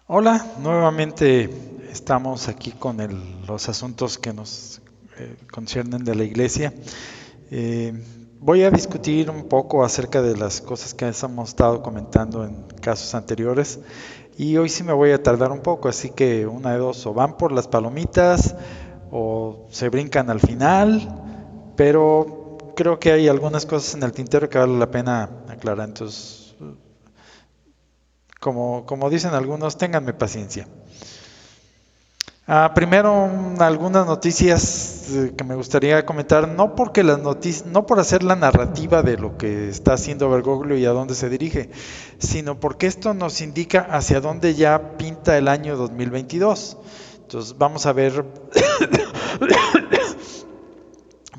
Hola, nuevamente estamos aquí con los asuntos que nos conciernen de la iglesia. Eh, Voy a discutir un poco acerca de las cosas que hemos estado comentando en casos anteriores y hoy sí me voy a tardar un poco, así que una de dos, o van por las palomitas o se brincan al final, pero creo que hay algunas cosas en el tintero que vale la pena aclarar, entonces, como dicen algunos, ténganme paciencia. Primero, algunas noticias que me gustaría comentar, no porque las noticias, no por hacer la narrativa de lo que está haciendo Bergoglio y a dónde se dirige, sino porque esto nos indica hacia dónde ya pinta el año 2022. Entonces, vamos a ver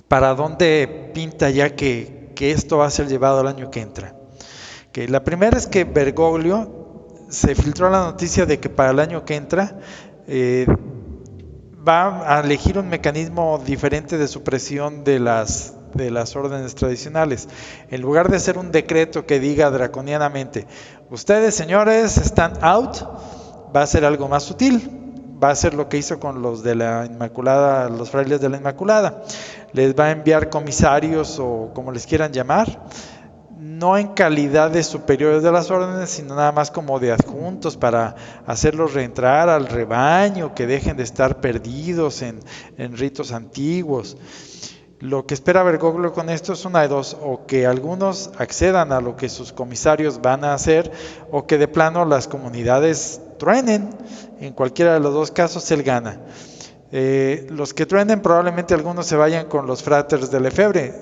para dónde pinta ya que esto va a ser llevado al año que entra. Que la primera es que Bergoglio se filtró la noticia de que para el año que entra eh, va a elegir un mecanismo diferente de supresión de las órdenes tradicionales. En lugar de hacer un decreto que diga draconianamente, ustedes señores están out, va a ser algo más sutil. Va a ser lo que hizo con los de la Inmaculada, los frailes de la Inmaculada. Les va a enviar comisarios o como les quieran llamar, no en calidad de superiores de las órdenes, sino nada más como de adjuntos para hacerlos reentrar al rebaño, que dejen de estar perdidos en ritos antiguos. Lo que espera Bergoglio con esto es una de dos, o que algunos accedan a lo que sus comisarios van a hacer, o que de plano las comunidades truenen. En cualquiera de los dos casos él gana. Los que truenen probablemente algunos se vayan con los fraters de Lefebvre,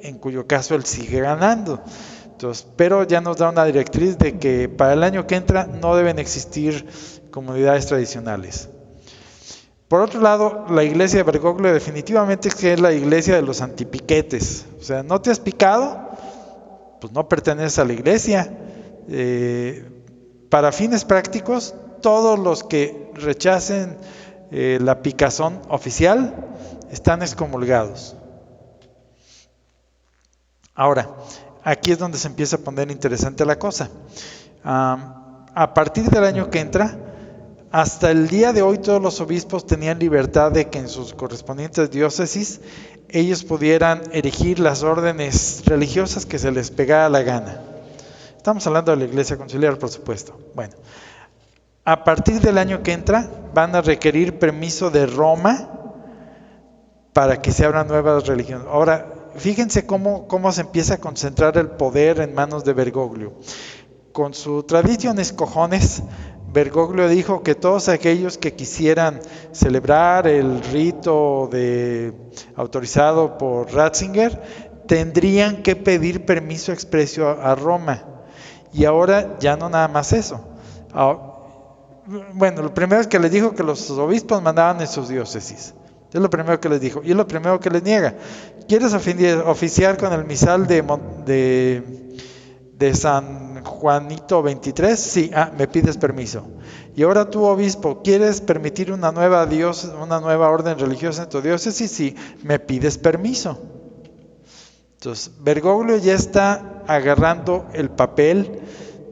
en cuyo caso él sigue ganando. Entonces, pero ya nos da una directriz de que para el año que entra no deben existir comunidades tradicionales. Por otro lado, la iglesia de Bergoglio definitivamente es que es la iglesia de los antipiquetes. O sea, no te has picado, pues no perteneces a la iglesia. Eh, para fines prácticos, todos los que rechacen la picazón oficial están excomulgados. Ahora, aquí es donde se empieza a poner interesante la cosa. A partir del año que entra, hasta el día de hoy todos los obispos tenían libertad de que en sus correspondientes diócesis ellos pudieran erigir las órdenes religiosas que se les pegara la gana. Estamos hablando de la Iglesia Conciliar, por supuesto. Bueno, a partir del año que entra van a requerir permiso de Roma para que se abran nuevas religiones. Ahora, fíjense cómo se empieza a concentrar el poder en manos de Bergoglio. Con su tradiciones cojones, Bergoglio dijo que todos aquellos que quisieran celebrar el rito autorizado por Ratzinger tendrían que pedir permiso expreso a Roma. Y ahora ya no nada más eso. Bueno, lo primero es que les dijo que los obispos mandaban en sus diócesis. Es lo primero que les dijo. Y es lo primero que les niega. ¿Quieres oficiar con el misal de San Juanito 23? Sí, me pides permiso. Y ahora tú, obispo, ¿quieres permitir una nueva orden religiosa en tu diócesis? Sí, me pides permiso. Entonces, Bergoglio ya está agarrando el papel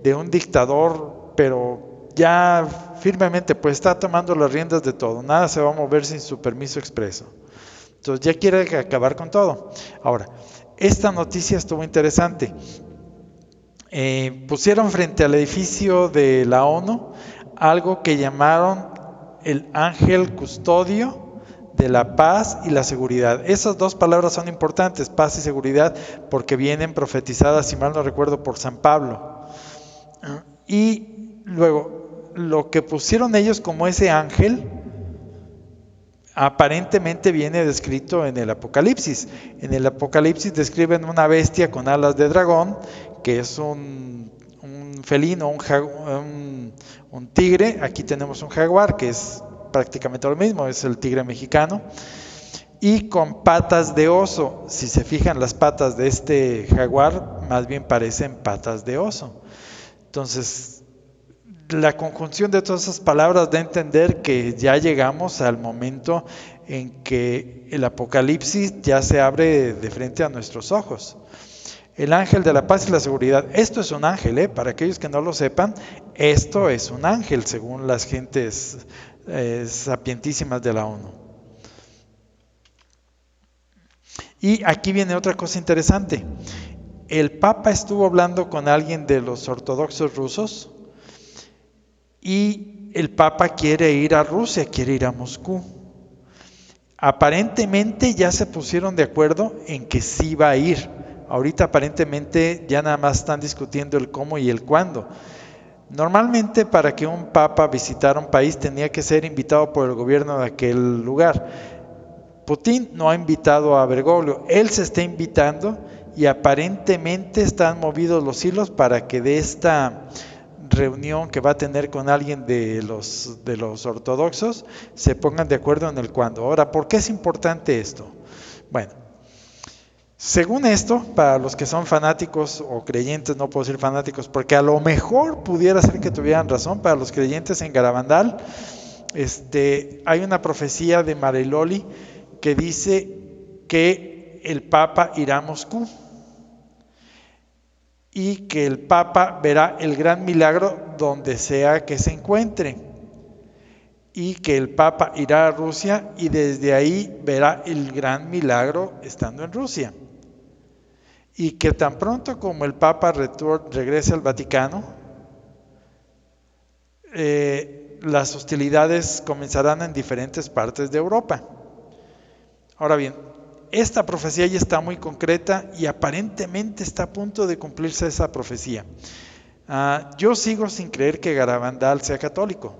de un dictador, pero ya firmemente, pues está tomando las riendas de todo. Nada se va a mover sin su permiso expreso. Entonces, ya quiere acabar con todo. Ahora, esta noticia estuvo interesante. Pusieron frente al edificio de la ONU algo que llamaron el ángel custodio de la paz y la seguridad. Esas dos palabras son importantes, paz y seguridad, porque vienen profetizadas, si mal no recuerdo, por San Pablo. Y luego, lo que pusieron ellos como ese ángel, aparentemente viene descrito en el Apocalipsis. En el Apocalipsis describen una bestia con alas de dragón, que es un felino, un tigre. Aquí tenemos un jaguar, que es prácticamente lo mismo, es el tigre mexicano, y con patas de oso. Si se fijan, las patas de este jaguar más bien parecen patas de oso. Entonces, la conjunción de todas esas palabras da a entender que ya llegamos al momento en que el Apocalipsis ya se abre de frente a nuestros ojos. el ángel de la paz y la seguridad. Esto es un ángel, para aquellos que no lo sepan, esto es un ángel, según las gentes sapientísimas de la ONU. Y aquí viene otra cosa interesante. El Papa estuvo hablando con alguien de los ortodoxos rusos y el Papa quiere ir a Rusia, quiere ir a Moscú. Aparentemente ya se pusieron de acuerdo en que sí va a ir. Ahorita aparentemente ya nada más están discutiendo el cómo y el cuándo. Normalmente para que un papa visitara un país tenía que ser invitado por el gobierno de aquel lugar. Putin no ha invitado a Bergoglio, él se está invitando y aparentemente están movidos los hilos para que de esta reunión que va a tener con alguien de los ortodoxos se pongan de acuerdo en el cuándo. Ahora, ¿por qué es importante esto? Bueno, según esto, para los que son fanáticos o creyentes, no puedo decir fanáticos, porque a lo mejor pudiera ser que tuvieran razón, para los creyentes en Garabandal, hay una profecía de Mareloli que dice que el Papa irá a Moscú y que el Papa verá el gran milagro donde sea que se encuentre, y que el Papa irá a Rusia y desde ahí verá el gran milagro estando en Rusia, y que tan pronto como el Papa regrese al Vaticano, las hostilidades comenzarán en diferentes partes de Europa. Ahora bien, esta profecía ya está muy concreta y aparentemente está a punto de cumplirse esa profecía. Yo sigo sin creer que Garabandal sea católico.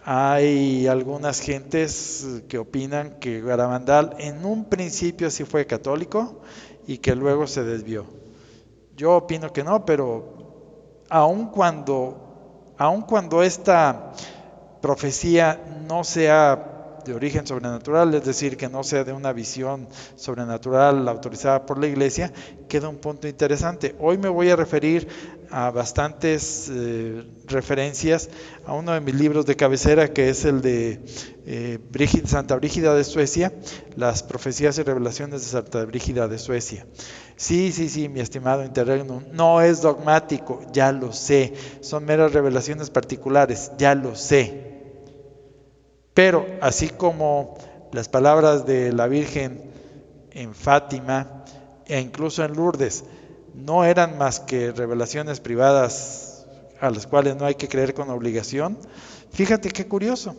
Hay algunas gentes que opinan que Garabandal en un principio sí fue católico y que luego se desvió. Yo opino que no, pero aun cuando esta profecía no sea de origen sobrenatural, es decir, que no sea de una visión sobrenatural autorizada por la Iglesia, queda un punto interesante. Hoy me voy a referir a bastantes referencias a uno de mis libros de cabecera, que es el de Santa Brígida de Suecia, las profecías y revelaciones de Santa Brígida de Suecia. Sí, mi estimado Interregnum, no es dogmático, ya lo sé, son meras revelaciones particulares, ya lo sé. Pero así como las palabras de la Virgen en Fátima e incluso en Lourdes no eran más que revelaciones privadas a las cuales no hay que creer con obligación, fíjate qué curioso.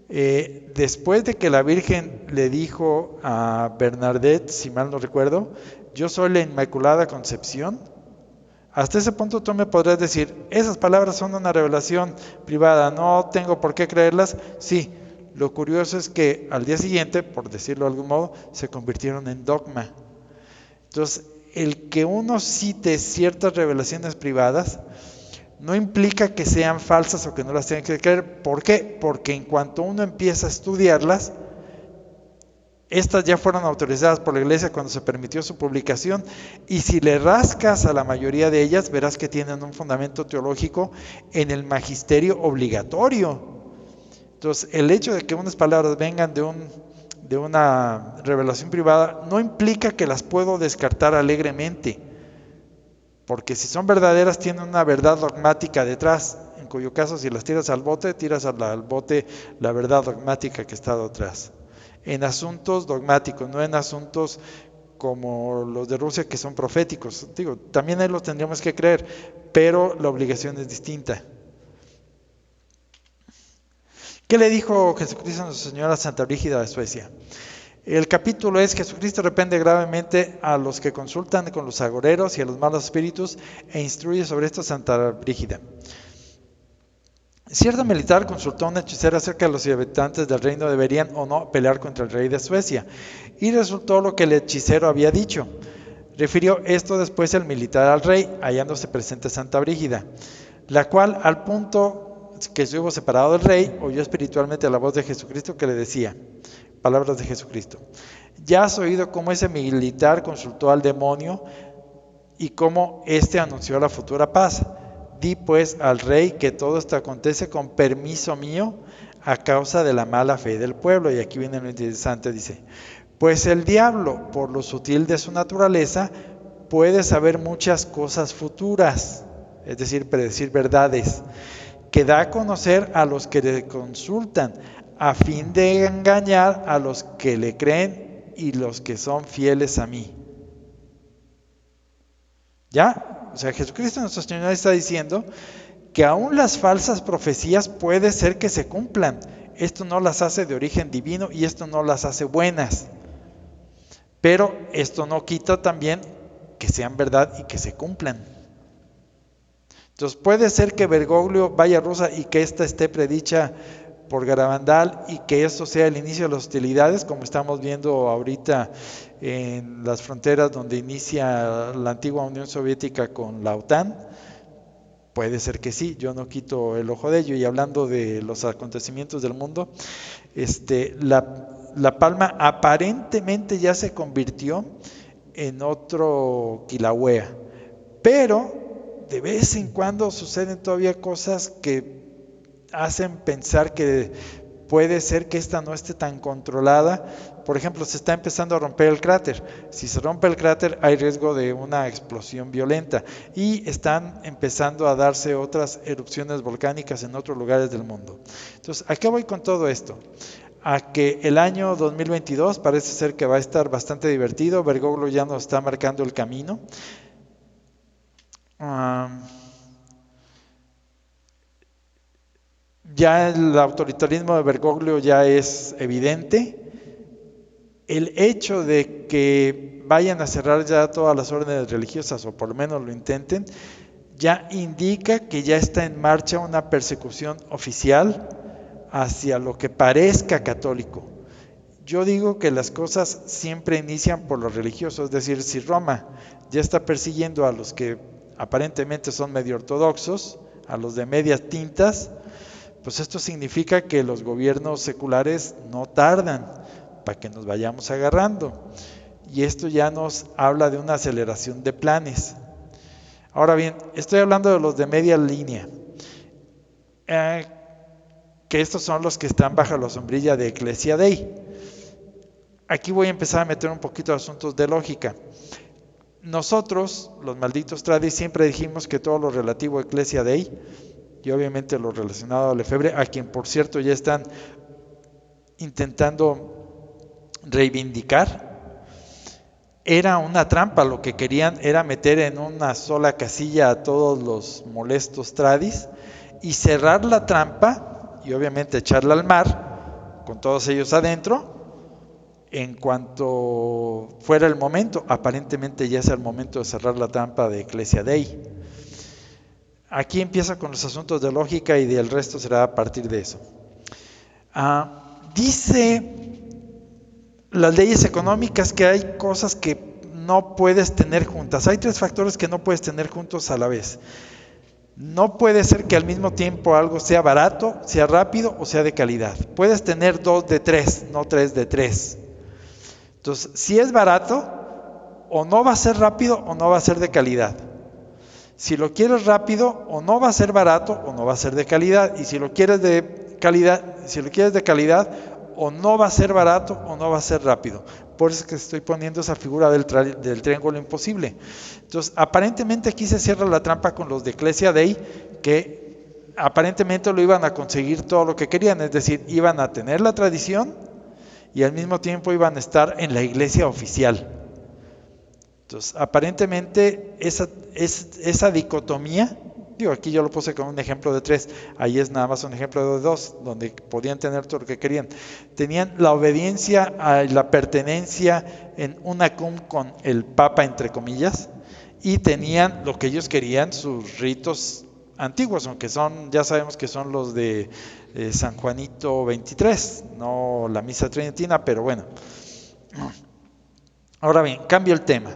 Después de que la Virgen le dijo a Bernadette, si mal no recuerdo, yo soy la Inmaculada Concepción, hasta ese punto tú me podrás decir, esas palabras son una revelación privada, no tengo por qué creerlas. Sí, lo curioso es que al día siguiente, por decirlo de algún modo, se convirtieron en dogma. Entonces, el que uno cite ciertas revelaciones privadas no implica que sean falsas o que no las tengan que creer. ¿Por qué? Porque en cuanto uno empieza a estudiarlas, estas ya fueron autorizadas por la Iglesia cuando se permitió su publicación, y si le rascas a la mayoría de ellas, verás que tienen un fundamento teológico en el magisterio obligatorio. Entonces, el hecho de que unas palabras vengan de una revelación privada no implica que las puedo descartar alegremente, porque si son verdaderas tienen una verdad dogmática detrás, en cuyo caso si las tiras al bote, tiras al bote la verdad dogmática que está detrás. En asuntos dogmáticos, no en asuntos como los de Rusia que son proféticos. Digo, también ahí los tendríamos que creer, pero la obligación es distinta. ¿Qué le dijo Jesucristo a Nuestra Señora Santa Brígida de Suecia? El capítulo es: Jesucristo reprende gravemente a los que consultan con los agoreros y a los malos espíritus e instruye sobre esto a Santa Brígida. Cierto militar consultó a un hechicero acerca de los habitantes del reino deberían o no pelear contra el rey de Suecia, y resultó lo que el hechicero había dicho. Refirió esto después el militar al rey, hallándose presente Santa Brígida, la cual, al punto que se hubo separado del rey, oyó espiritualmente la voz de Jesucristo que le decía, palabras de Jesucristo: ya has oído cómo ese militar consultó al demonio y cómo éste anunció la futura paz. Di pues al rey que todo esto acontece con permiso mío a causa de la mala fe del pueblo. Y aquí viene lo interesante, dice: pues el diablo, por lo sutil de su naturaleza, puede saber muchas cosas futuras, es decir, predecir verdades, que da a conocer a los que le consultan, a fin de engañar a los que le creen y los que son fieles a mí. ¿Ya? O sea, Jesucristo nuestro Señor está diciendo que aún las falsas profecías puede ser que se cumplan. Esto no las hace de origen divino y esto no las hace buenas. Pero esto no quita también que sean verdad y que se cumplan. Entonces puede ser que Bergoglio vaya a Rusia y que esta esté predicha por Garabandal y que esto sea el inicio de las hostilidades, como estamos viendo ahorita en las fronteras donde inicia la antigua Unión Soviética con la OTAN. Puede ser que sí, yo no quito el ojo de ello. Y hablando de los acontecimientos del mundo, la Palma aparentemente ya se convirtió en otro Kilauea, pero de vez en cuando suceden todavía cosas que hacen pensar que puede ser que esta no esté tan controlada. Por ejemplo, se está empezando a romper el cráter. Si se rompe el cráter hay riesgo de una explosión violenta y están empezando a darse otras erupciones volcánicas en otros lugares del mundo. Entonces, ¿a qué voy con todo esto? A que el año 2022 parece ser que va a estar bastante divertido. Bergoglio ya nos está marcando el camino. Ya el autoritarismo de Bergoglio ya es evidente. El hecho de que vayan a cerrar ya todas las órdenes religiosas, o por lo menos lo intenten, ya indica que ya está en marcha una persecución oficial hacia lo que parezca católico. Yo digo que las cosas siempre inician por los religiosos, es decir, si Roma ya está persiguiendo a los que aparentemente son medio ortodoxos, a los de medias tintas, pues esto significa que los gobiernos seculares no tardan para que nos vayamos agarrando. Y esto ya nos habla de una aceleración de planes. Ahora bien, estoy hablando de los de media línea, que estos son los que están bajo la sombrilla de Ecclesia Dei. Aquí voy a empezar a meter un poquito de asuntos de lógica. Nosotros, los malditos tradis, siempre dijimos que todo lo relativo a Ecclesia Dei, y obviamente lo relacionado a Lefebvre, a quien por cierto ya están intentando reivindicar, era una trampa. Lo que querían era meter en una sola casilla a todos los molestos tradis y cerrar la trampa y obviamente echarla al mar con todos ellos adentro en cuanto fuera el momento. Aparentemente ya es el momento de cerrar la trampa de Ecclesia Dei. Aquí empieza con los asuntos de lógica y el resto será a partir de eso. Dice las leyes económicas que hay cosas que no puedes tener juntas. Hay 3 factores que no puedes tener juntos a la vez. No puede ser que al mismo tiempo algo sea barato, sea rápido o sea de calidad. Puedes tener 2 de 3, no 3 de 3. Entonces, si es barato, o no va a ser rápido o no va a ser de calidad. Si lo quieres rápido, o no va a ser barato o no va a ser de calidad. Y si lo quieres de calidad, o no va a ser barato o no va a ser rápido. Por eso es que estoy poniendo esa figura del triángulo imposible. Entonces, aparentemente aquí se cierra la trampa con los de Ecclesia Dei, que aparentemente lo iban a conseguir todo lo que querían, es decir, iban a tener la tradición y al mismo tiempo iban a estar en la iglesia oficial. Entonces, aparentemente esa dicotomía, digo, aquí yo lo puse como un ejemplo de 3, ahí es nada más un ejemplo de 2, donde podían tener todo lo que querían. Tenían la obediencia a la pertenencia en una cum con el Papa, entre comillas, y tenían lo que ellos querían, sus ritos antiguos, aunque ya sabemos que son los de San Juanito 23, no la misa tridentina, pero bueno. Ahora bien, cambio el tema.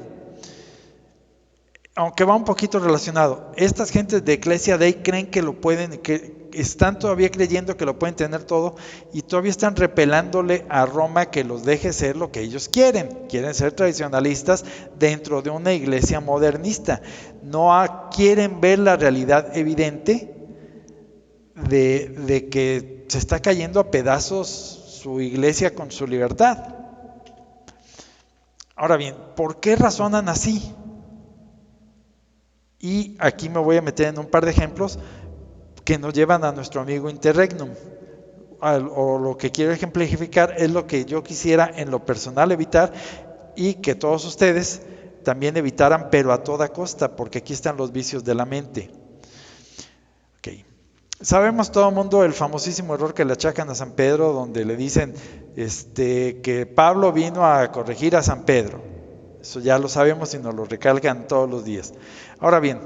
Aunque va un poquito relacionado, estas gentes de Ecclesia Dei creen que lo pueden, que están todavía creyendo que lo pueden tener todo y todavía están repelándole a Roma que los deje ser lo que ellos quieren. Quieren ser tradicionalistas dentro de una iglesia modernista. No quieren ver la realidad evidente de que se está cayendo a pedazos su iglesia con su libertad. Ahora bien, ¿por qué razonan así? Y aquí me voy a meter en un par de ejemplos que nos llevan a nuestro amigo Interregnum. O lo que quiero ejemplificar es lo que yo quisiera en lo personal evitar y que todos ustedes también evitaran, pero a toda costa, porque aquí están los vicios de la mente. Okay. Sabemos todo el mundo el famosísimo error que le achacan a San Pedro, donde le dicen que Pablo vino a corregir a San Pedro. Eso ya lo sabemos y nos lo recalcan todos los días. Ahora bien,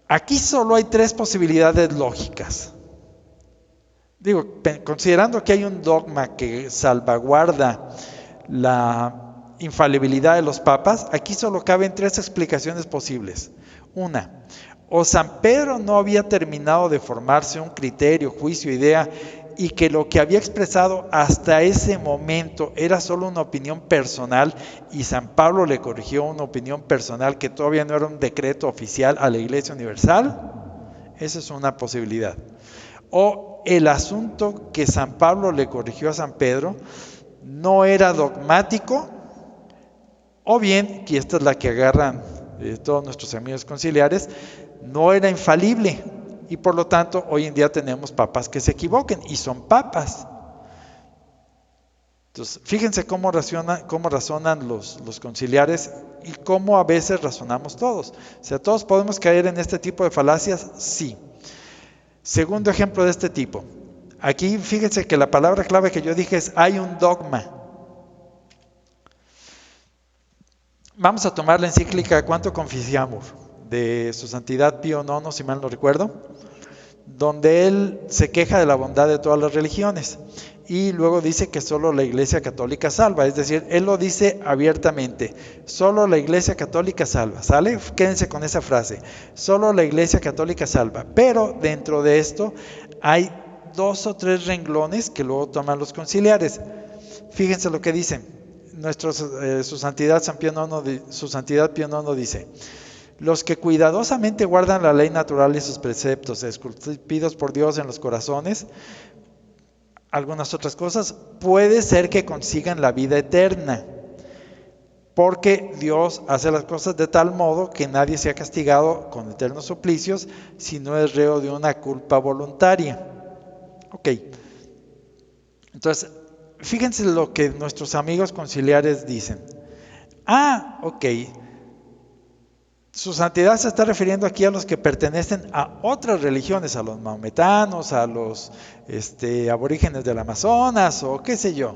aquí solo hay tres posibilidades lógicas. Digo, considerando que hay un dogma que salvaguarda la infalibilidad de los papas, aquí solo caben tres explicaciones posibles. Una, o San Pedro no había terminado de formarse un criterio, juicio, idea, y que lo que había expresado hasta ese momento era solo una opinión personal y San Pablo le corrigió una opinión personal que todavía no era un decreto oficial a la Iglesia Universal. Esa es una posibilidad. O el asunto que San Pablo le corrigió a San Pedro no era dogmático, o bien, que esta es la que agarran todos nuestros amigos conciliares, no era infalible, y por lo tanto hoy en día tenemos papas que se equivoquen, y son papas. Entonces, fíjense cómo razonan los conciliares y cómo a veces razonamos todos. O sea, ¿todos podemos caer en este tipo de falacias? Sí. Segundo ejemplo de este tipo. Aquí fíjense que la palabra clave que yo dije es hay un dogma. Vamos a tomar la encíclica Quantum Confessiamur de su santidad Pío IX, si mal no recuerdo, donde él se queja de la bondad de todas las religiones y luego dice que solo la Iglesia Católica salva, es decir, él lo dice abiertamente, solo la Iglesia Católica salva, ¿sale? Quédense con esa frase, solo la Iglesia Católica salva, pero dentro de esto hay 2 o 3 renglones que luego toman los conciliares. Fíjense lo que dicen. Su santidad Pío IX dice: los que cuidadosamente guardan la ley natural y sus preceptos esculpidos por Dios en los corazones, algunas otras cosas, puede ser que consigan la vida eterna, porque Dios hace las cosas de tal modo que nadie sea castigado con eternos suplicios si no es reo de una culpa voluntaria. Ok, entonces fíjense lo que nuestros amigos conciliares dicen. Ok, su santidad se está refiriendo aquí a los que pertenecen a otras religiones, a los maometanos, a los aborígenes del Amazonas o qué sé yo.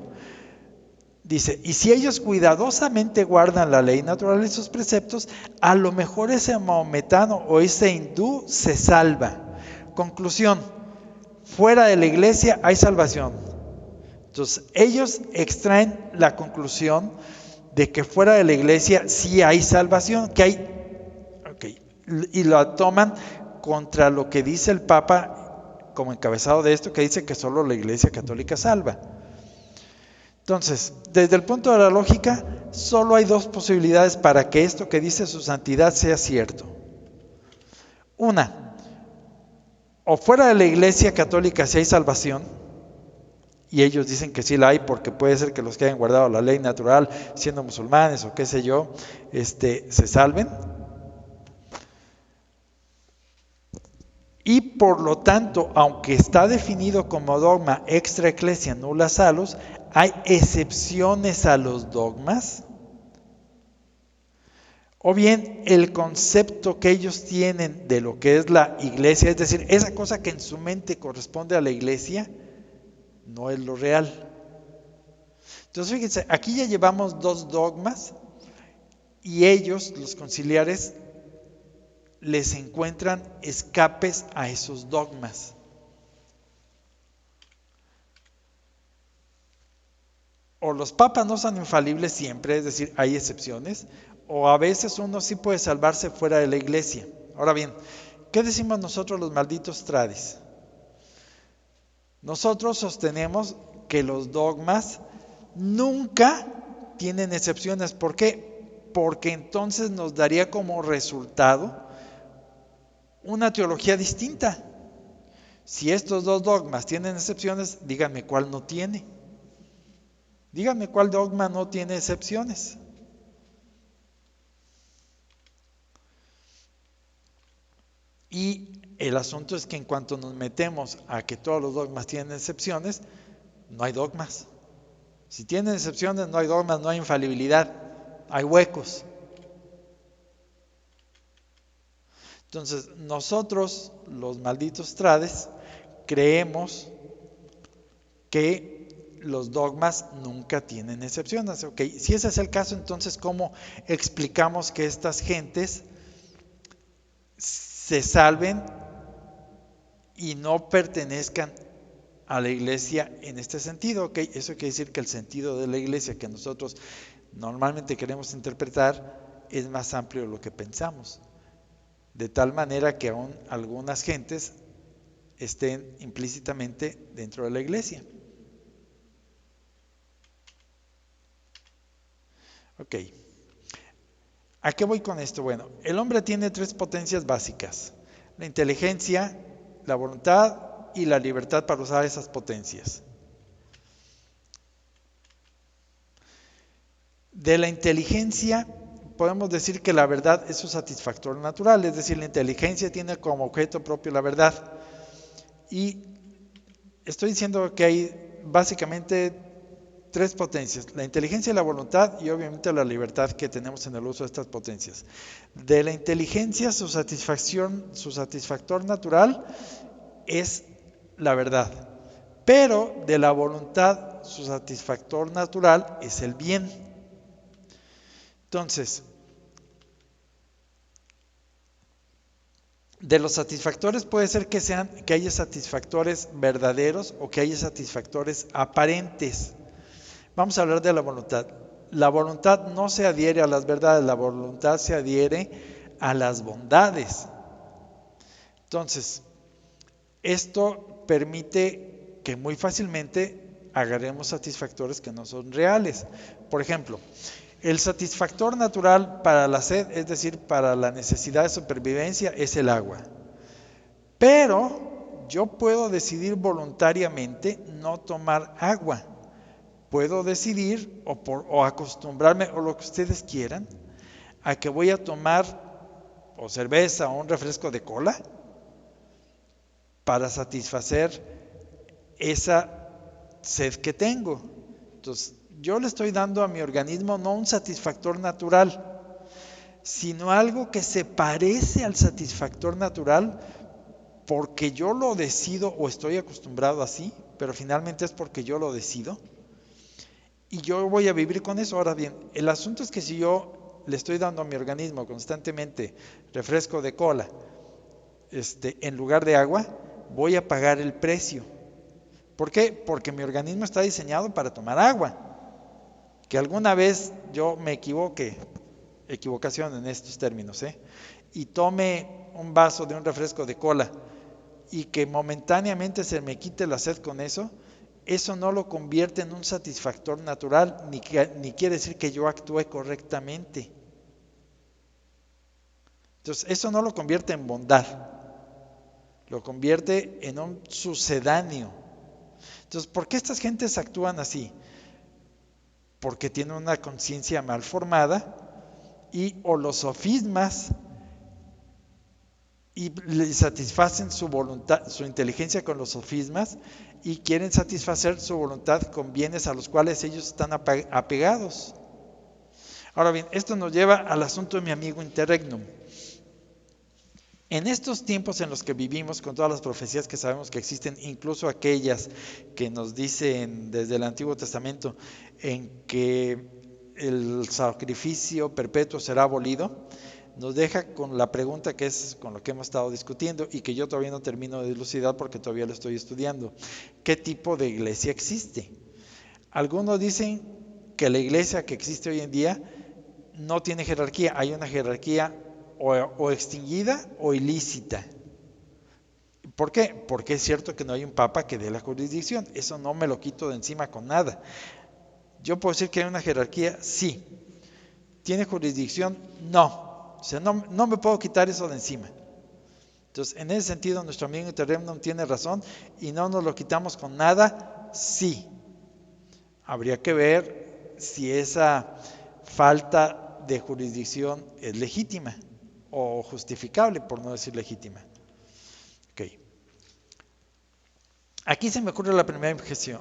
Dice, y si ellos cuidadosamente guardan la ley natural y sus preceptos, a lo mejor ese maometano o ese hindú se salva. Conclusión, fuera de la iglesia hay salvación. Entonces, ellos extraen la conclusión de que fuera de la iglesia sí hay salvación, que hay, y lo toman contra lo que dice el Papa como encabezado de esto, que dice que solo la Iglesia Católica salva. Entonces, desde el punto de la lógica, solo hay 2 posibilidades para que esto que dice su santidad sea cierto. Una, o fuera de la Iglesia Católica sí hay salvación, y ellos dicen que sí la hay porque puede ser que los que hayan guardado la ley natural, siendo musulmanes o qué sé yo, se salven. Y por lo tanto, aunque está definido como dogma extra ecclesia nulla salus, hay excepciones a los dogmas. O bien el concepto que ellos tienen de lo que es la iglesia, es decir, esa cosa que en su mente corresponde a la iglesia, no es lo real. Entonces fíjense, aquí ya llevamos 2 dogmas y ellos, los conciliares, les encuentran escapes a esos dogmas. O los papas no son infalibles siempre, es decir, hay excepciones, o a veces uno sí puede salvarse fuera de la iglesia. Ahora bien, ¿qué decimos nosotros los malditos tradis? Nosotros sostenemos que los dogmas nunca tienen excepciones. ¿Por qué? Porque entonces nos daría como resultado una teología distinta. Si estos 2 dogmas tienen excepciones, díganme cuál no tiene. Díganme cuál dogma no tiene excepciones. Y el asunto es que en cuanto nos metemos a que todos los dogmas tienen excepciones, no hay dogmas. Si tienen excepciones, no hay dogmas, no hay infalibilidad, hay huecos. Entonces, nosotros, los malditos trades, creemos que los dogmas nunca tienen excepciones. Ok, si ese es el caso, entonces, ¿cómo explicamos que estas gentes se salven y no pertenezcan a la iglesia en este sentido? Ok, eso quiere decir que el sentido de la iglesia que nosotros normalmente queremos interpretar es más amplio de lo que pensamos. De tal manera que aún algunas gentes estén implícitamente dentro de la iglesia. Ok, ¿a qué voy con esto? Bueno, el hombre tiene tres potencias básicas: la inteligencia, la voluntad y la libertad para usar esas potencias. De la inteligencia podemos decir que la verdad es su satisfactor natural, es decir, la inteligencia tiene como objeto propio la verdad. Y estoy diciendo que hay básicamente tres potencias: la inteligencia, la voluntad y obviamente la libertad que tenemos en el uso de estas potencias. De la inteligencia, su satisfactor natural es la verdad, pero de la voluntad, su satisfactor natural es el bien. Entonces, de los satisfactores puede ser que haya satisfactores verdaderos o que haya satisfactores aparentes. Vamos a hablar de la voluntad. La voluntad no se adhiere a las verdades, la voluntad se adhiere a las bondades. Entonces, esto permite que muy fácilmente agarremos satisfactores que no son reales. Por ejemplo, el satisfactor natural para la sed, es decir, para la necesidad de supervivencia, es el agua. Pero yo puedo decidir voluntariamente no tomar agua. Puedo decidir o acostumbrarme o lo que ustedes quieran a que voy a tomar o cerveza o un refresco de cola para satisfacer esa sed que tengo. Entonces, yo le estoy dando a mi organismo no un satisfactor natural, sino algo que se parece al satisfactor natural porque yo lo decido o estoy acostumbrado así, pero finalmente es porque yo lo decido. Y yo voy a vivir con eso. Ahora bien, el asunto es que si yo le estoy dando a mi organismo constantemente refresco de cola, en lugar de agua, voy a pagar el precio. ¿Por qué? Porque mi organismo está diseñado para tomar agua. Que alguna vez yo me equivocación en estos términos, y tome un vaso de un refresco de cola y que momentáneamente se me quite la sed con eso, eso no lo convierte en un satisfactor natural, ni quiere decir que yo actúe correctamente. Entonces, eso no lo convierte en bondad, lo convierte en un sucedáneo. Entonces, ¿por qué estas gentes actúan así? Porque tienen una conciencia mal formada y o los sofismas y le satisfacen su voluntad, su inteligencia con los sofismas y quieren satisfacer su voluntad con bienes a los cuales ellos están apegados. Ahora bien, esto nos lleva al asunto de mi amigo Interregnum. En estos tiempos en los que vivimos, con todas las profecías que sabemos que existen, incluso aquellas que nos dicen desde el Antiguo Testamento en que el sacrificio perpetuo será abolido, nos deja con la pregunta que es con lo que hemos estado discutiendo y que yo todavía no termino de dilucidar porque todavía lo estoy estudiando. ¿Qué tipo de iglesia existe? Algunos dicen que la iglesia que existe hoy en día no tiene jerarquía, hay una jerarquía o extinguida o ilícita. ¿Por qué? Porque es cierto que no hay un papa que dé la jurisdicción, eso no me lo quito de encima con nada. Yo puedo decir que hay una jerarquía, sí. ¿Tiene jurisdicción? No. O sea, no me puedo quitar eso de encima. Entonces, en ese sentido, nuestro amigo Interregnum tiene razón y no nos lo quitamos con nada, sí. Habría que ver si esa falta de jurisdicción es legítima o justificable, por no decir legítima. Aquí se me ocurre la primera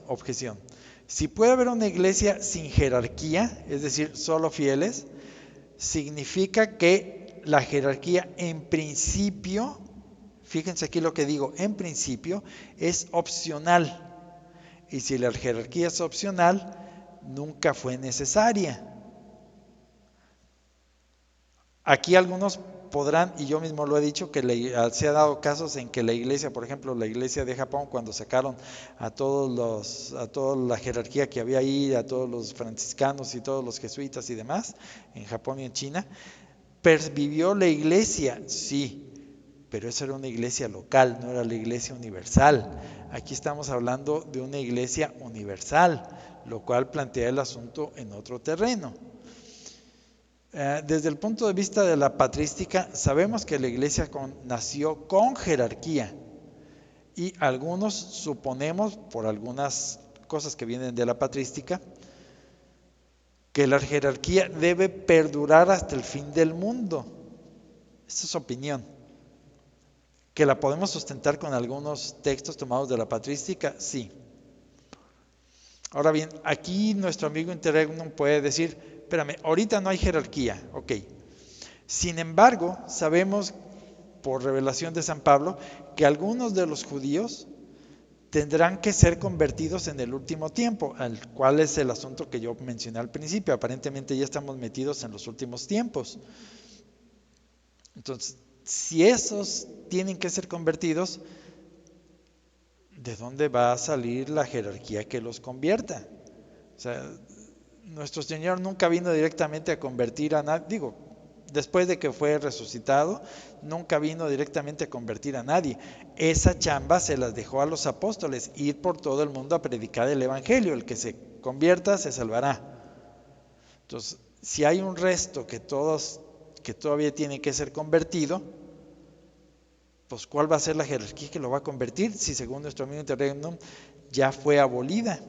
objeción. Si puede haber una iglesia sin jerarquía, es decir, solo fieles, significa que la jerarquía en principio, fíjense aquí lo que digo, en principio es opcional. Y si la jerarquía es opcional, nunca fue necesaria. Aquí algunos podrán, y yo mismo lo he dicho, que se ha dado casos en que la iglesia, por ejemplo, la iglesia de Japón, cuando sacaron a toda la jerarquía que había ahí, a todos los franciscanos y todos los jesuitas y demás, en Japón y en China, pervivió la iglesia, sí, pero esa era una iglesia local, no era la iglesia universal. Aquí estamos hablando de una iglesia universal, lo cual plantea el asunto en otro terreno. Desde el punto de vista de la patrística, sabemos que la iglesia nació con jerarquía y algunos suponemos, por algunas cosas que vienen de la patrística, que la jerarquía debe perdurar hasta el fin del mundo. Esta es opinión. ¿Que la podemos sustentar con algunos textos tomados de la patrística? Sí. Ahora bien, aquí nuestro amigo Interregnum puede decir, espérame, ahorita no hay jerarquía, ok. Sin embargo, sabemos por revelación de San Pablo que algunos de los judíos tendrán que ser convertidos en el último tiempo, al cual es el asunto que yo mencioné al principio. Aparentemente ya estamos metidos en los últimos tiempos. Entonces, si esos tienen que ser convertidos, ¿de dónde va a salir la jerarquía que los convierta? O sea, nuestro Señor nunca vino directamente a convertir a nadie, digo, después de que fue resucitado, nunca vino directamente a convertir a nadie. Esa chamba se las dejó a los apóstoles, ir por todo el mundo a predicar el evangelio, el que se convierta se salvará. Entonces, si hay un resto que todavía tiene que ser convertido, pues ¿cuál va a ser la jerarquía que lo va a convertir? Si según nuestro amigo Interregnum ya fue abolida.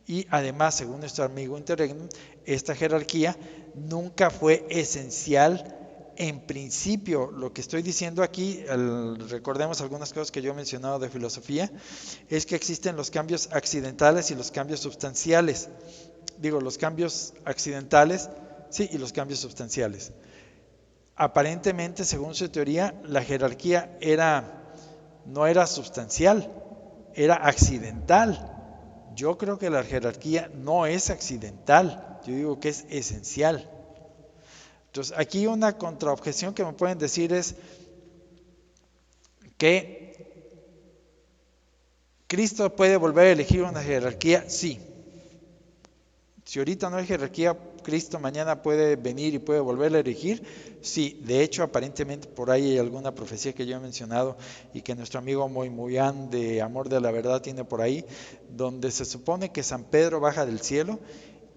Y además, según nuestro amigo Interregnum, esta jerarquía nunca fue esencial en principio. Lo que estoy diciendo aquí, recordemos algunas cosas que yo he mencionado de filosofía, es que existen los cambios accidentales y los cambios sustanciales. Digo, los cambios accidentales, sí, y los cambios sustanciales. Aparentemente, según su teoría, la jerarquía no era sustancial, era accidental. Yo creo que la jerarquía no es accidental, yo digo que es esencial. Entonces, aquí una contraobjeción que me pueden decir es que ¿Cristo puede volver a elegir una jerarquía? Sí. Si ahorita no hay jerarquía, ¿Cristo mañana puede venir y puede volver a elegir? Sí, de hecho, aparentemente por ahí hay alguna profecía que yo he mencionado y que nuestro amigo Moyán de Amor de la Verdad tiene por ahí, donde se supone que San Pedro baja del cielo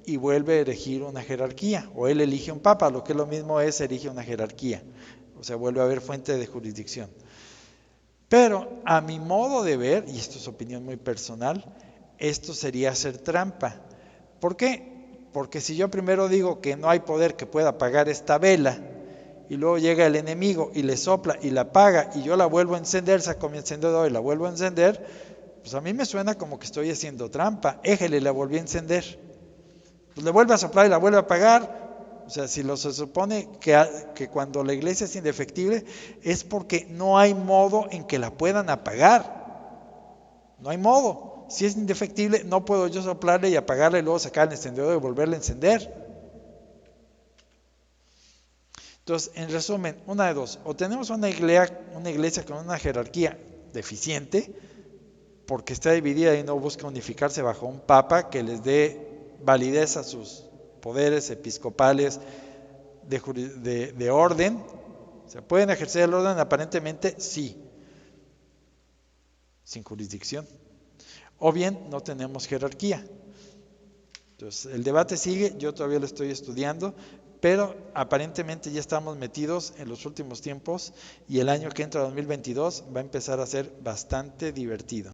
y vuelve a elegir una jerarquía, o él elige un papa, lo que es lo mismo es elige una jerarquía, o sea, vuelve a haber fuente de jurisdicción. Pero a mi modo de ver, y esto es opinión muy personal, esto sería hacer trampa. ¿Por qué? Porque si yo primero digo que no hay poder que pueda apagar esta vela y luego llega el enemigo y le sopla y la apaga y yo la vuelvo a encender, saco mi encendedor y la vuelvo a encender, pues a mí me suena como que estoy haciendo trampa. Éjele, la volví a encender. Pues le vuelve a soplar y la vuelve a apagar. O sea, si se supone que cuando la iglesia es indefectible es porque no hay modo en que la puedan apagar. No hay modo. Si es indefectible, no puedo yo soplarle y apagarle y luego sacar el encendedor y volverle a encender. Entonces, en resumen, una de dos. O tenemos una iglesia con una jerarquía deficiente, porque está dividida y no busca unificarse bajo un papa que les dé validez a sus poderes episcopales de orden. ¿Se pueden ejercer el orden? Aparentemente sí, sin jurisdicción. O bien no tenemos jerarquía. Entonces el debate sigue, yo todavía lo estoy estudiando, pero aparentemente ya estamos metidos en los últimos tiempos y el año que entra, 2022, va a empezar a ser bastante divertido.